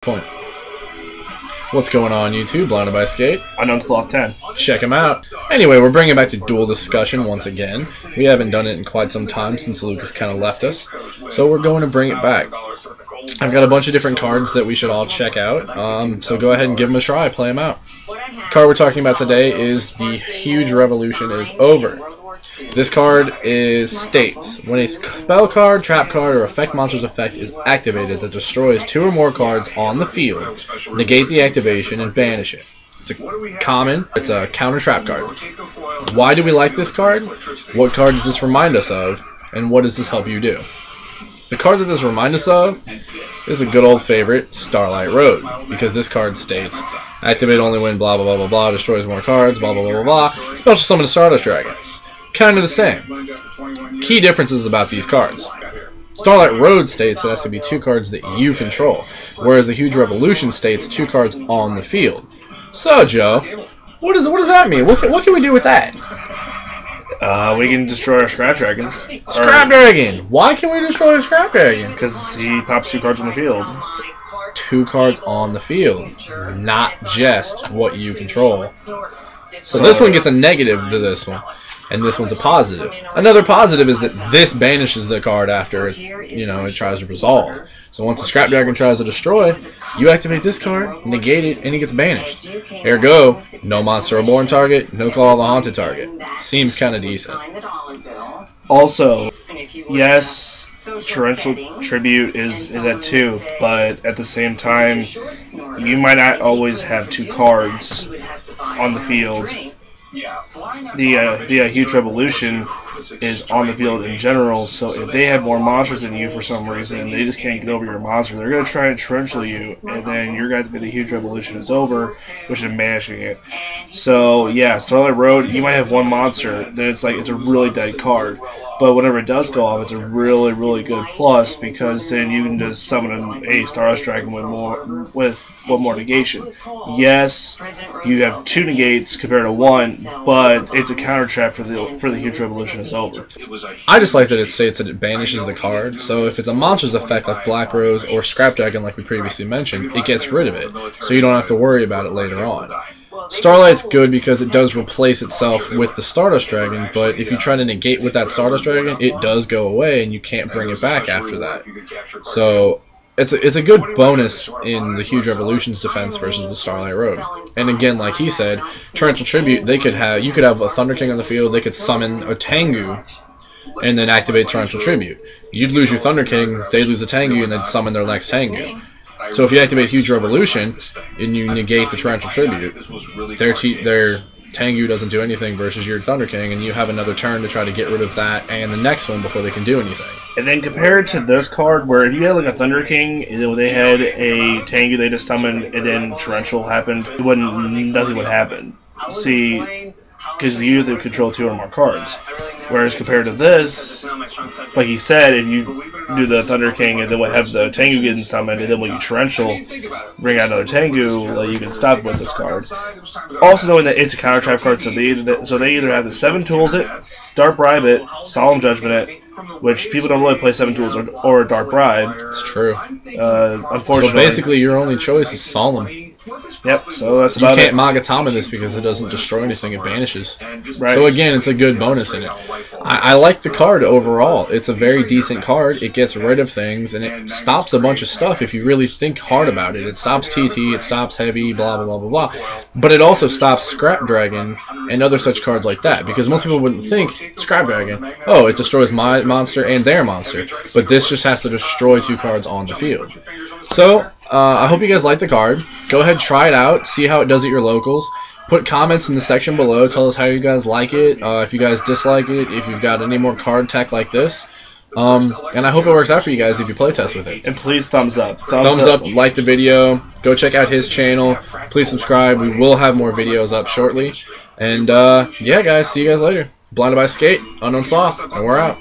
Point. What's going on YouTube? Blinded by Skate. Unknown Sloth 10. Check him out. Anyway, we're bringing back the duel discussion once again. We haven't done it in quite some time since Lucas kind of left us. So we're going to bring it back. I've got a bunch of different cards that we should all check out. So go ahead and give them a try. Play them out. The card we're talking about today is The Huge Revolution is Over. This card states, when a spell card, trap card, or effect monster's effect is activated that destroys 2 or more cards on the field, negate the activation and banish it. It's a common, it's a counter trap card. Why do we like this card? What card does this remind us of? And what does this help you do? The card that this reminds us of is a good old favorite, Starlight Road, because this card states, activate only when blah blah blah blah blah, destroys more cards, blah blah blah blah blah, special summon a Stardust Dragon. Kind of the same. Key differences about these cards. Starlight Road states it has to be 2 cards that you control, whereas the Huge Revolution states 2 cards on the field. So, Joe, what does that mean? What can we do with that? We can destroy our Scrap Dragons. Scrap Dragon! Why can we destroy a Scrap Dragon? Because he pops 2 cards on the field. 2 cards on the field, not just what you control. So this one gets a negative to this one. And this one's a positive. Another positive is that this banishes the card after it tries to resolve. So once the Scrap Dragon tries to destroy, you activate this card, negate it, and it gets banished. Ergo, no monster reborn target, no Call of the Haunted target. Seems kind of decent. Also, yes, Torrential Tribute is at 2, but at the same time, you might not always have 2 cards on the field. The Huge Revolution is on the field in general, so if they have more monsters than you for some reason, they just can't get over your monster, they're going to try and torrential you, and then your guys' the Huge Revolution is over, which is banishing it. So yeah, Starlight Road, you might have 1 monster, then it's a really dead card. But whenever it does go off, it's a really, really good plus, because then you can just summon a Stardust Dragon with one more negation. Yes, you have 2 negates compared to 1, but it's a counter trap for the Huge Revolution is over. I just like that it states that it banishes the card, so if it's a monster's effect like Black Rose or Scrap Dragon like we previously mentioned, it gets rid of it, so you don't have to worry about it later on. Starlight's good because it does replace itself with the Stardust Dragon, but if you try to negate with that Stardust Dragon, it does go away and you can't bring it back after that. So it's a good bonus in the Huge Revolution's defense versus the Starlight Road. And again, like he said, Torrential Tribute, you could have a Thunder King on the field, they could summon a Tengu and then activate Torrential Tribute. You'd lose your Thunder King, they'd lose a Tengu, and then summon their next Tengu. So if you activate Huge Revolution and you negate the Torrential Tribute, their Tengu doesn't do anything versus your Thunder King, and you have another turn to try to get rid of that and the next one before they can do anything. And then compared to this card, where if you had like a Thunder King, and they had a Tengu they just summoned, and then Torrential happened, nothing would happen. See, because you either control 2 or more cards. Whereas compared to this, like he said, if you do the Thunder King and then we'll have the Tengu getting summoned, and then when you Torrential, bring out another Tengu, you can stop with this card. Also knowing that it's a counter trap card, so they either have the 7 Tools it, Dark Bribe it, Solemn Judgment it, which people don't really play 7 Tools or Dark Bribe. It's true. Unfortunately. So basically your only choice is Solemn. Yep, so that's about it. You can't Magatama this because it doesn't destroy anything, it banishes. Right. So again, it's a good bonus in it. I like the card overall. It's a very decent card. It gets rid of things, and it stops a bunch of stuff if you really think hard about it. It stops TT, it stops Heavy, blah, blah, blah, blah, blah. But it also stops Scrap Dragon and other such cards like that, because most people wouldn't think, Scrap Dragon, oh, it destroys my monster and their monster. But this just has to destroy 2 cards on the field. So, I hope you guys like the card. Go ahead, try it out, see how it does at your locals. Put comments in the section below, tell us how you guys like it, if you guys dislike it, if you've got any more card tech like this. And I hope it works out for you guys if you play test with it. And please thumbs up. Thumbs up, like the video, go check out his channel, please subscribe, we will have more videos up shortly. And yeah guys, see you guys later. Blinded by Skate, Unknown Sloth, and we're out.